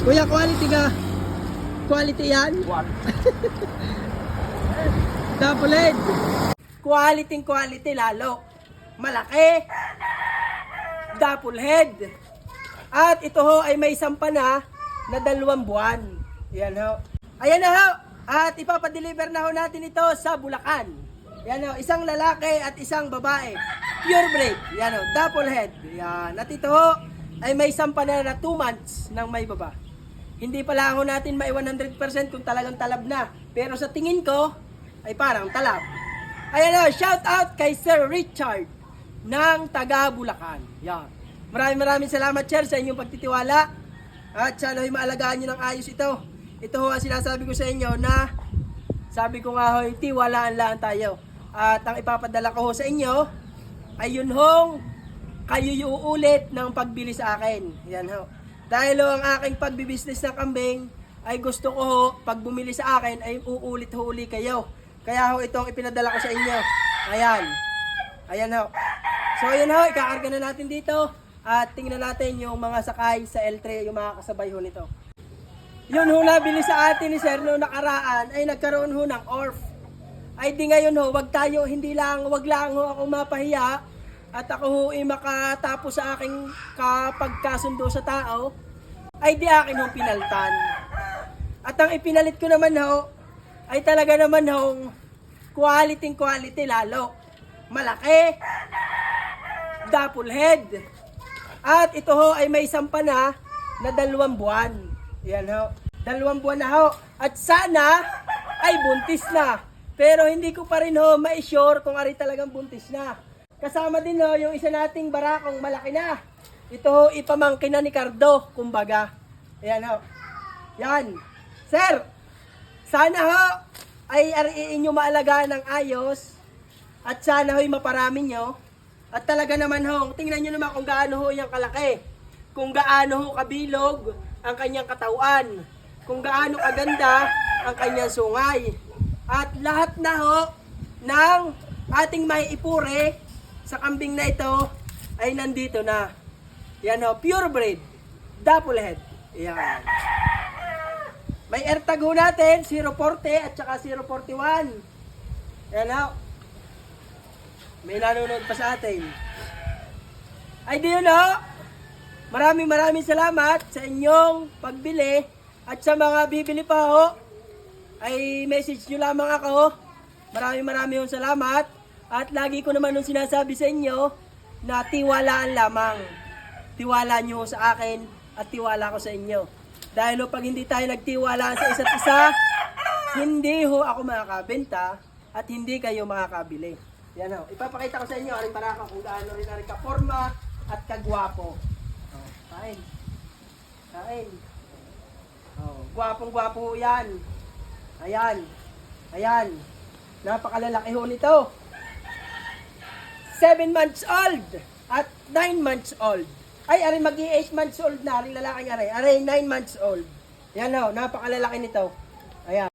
Kuya, quality ka. Quality yan? What? Double head. Quality lalo. Malaki. Double head. At ito ho ay may sampa na 2 buwan. Yan ho. Ayan na ho. At ipapadeliver na ho natin ito sa Bulacan. Yan ho. Isang lalaki at isang babae. Purebred. Yan ho. Double head. Yan. At ito ho ay may sampa na 2 months ng may baba. Hindi pala ho natin may 100% kung talagang talab na. Pero sa tingin ko ay parang talab. Ayan ho. Shout out kay Sir Richard ng taga Bulacan. Yan. Maraming salamat, sir, sa inyong pagtitiwala. At sana ay maalagaan nyo ng ayos ito. Ito ho ang sinasabi ko sa inyo na sabi ko nga ho, tiwalaan lang tayo. At ang ipapadala ko ho sa inyo ay yun hong kayo uulit ng pagbili sa akin. Yan ho. Dahil ho ang aking pagbibusiness ng kambing ay gusto ko ho, pag bumili sa akin ay uulit ho uli kayo. Kaya ho itong ipinadala ko sa inyo. Ayan. Ayan ho. So yun ho, ikakarga na natin dito. At tingnan natin yung mga sakay sa L3, yung mga kasabay ho nito. Yun ho, nabili sa atin ni Sir noong nakaraan ay nagkaroon ho ng ORF. Ay di ngayon ho, wag lang ho ako mapahiya at ako ho ay makatapos sa aking kapagkasundo sa tao, ay di akin ho pinaltan. At ang ipinalit ko naman ho, ay talaga naman ho, quality lalo. Malaki, double head. At ito ho ay may sampa na 2 buwan. Yan ho. 2 buwan na ho. At sana ay buntis na. Pero hindi ko pa rin ho ma-sure kung ari talagang buntis na. Kasama din ho yung isa nating barakong malaki na. Ito ho ipamangkin na ni Cardo, kumbaga. Yan ho. Yan. Sir, sana ho ay ariin nyo maalagaan ng ayos. At sana ho'y maparami nyo. At talaga naman ho, tingnan nyo naman kung gaano ho yung kalaki. Kung gaano ho kabilog ang kanyang katawan. Kung gaano kaganda ang kanyang sungay. At lahat na ho ng ating may ipure sa kambing na ito ay nandito na. Yan ho, purebred, double head. Yan. May AirTag ho natin, 040 at saka 041. Yan ho. May nanonood pa sa atin. Ay di yun ho. Maraming salamat sa inyong pagbili. At sa mga bibili pa ho, ay message nyo lamang ako. Maraming salamat. At lagi ko naman nung sinasabi sa inyo na tiwalaan lamang. Tiwala nyo sa akin at tiwala ko sa inyo. Dahil ho, pag hindi tayo nagtiwala sa isa't isa, hindi ho ako makakabenta at hindi kayo makakabili. Yan ho. Ipapakita ko sa inyo aring baraka kung gaano rin aring kaporma at kagwapo. Oh, kain. Kain. Oh, gwapong-gwapo yan. Ayan. Ayan. Napakalalaki ho nito. 7 months old at 9 months old. Ay, aring mag-8 months old na. Aring lalaking aring 9 months old. Yan ho. Napakalalaki nito. Ayan.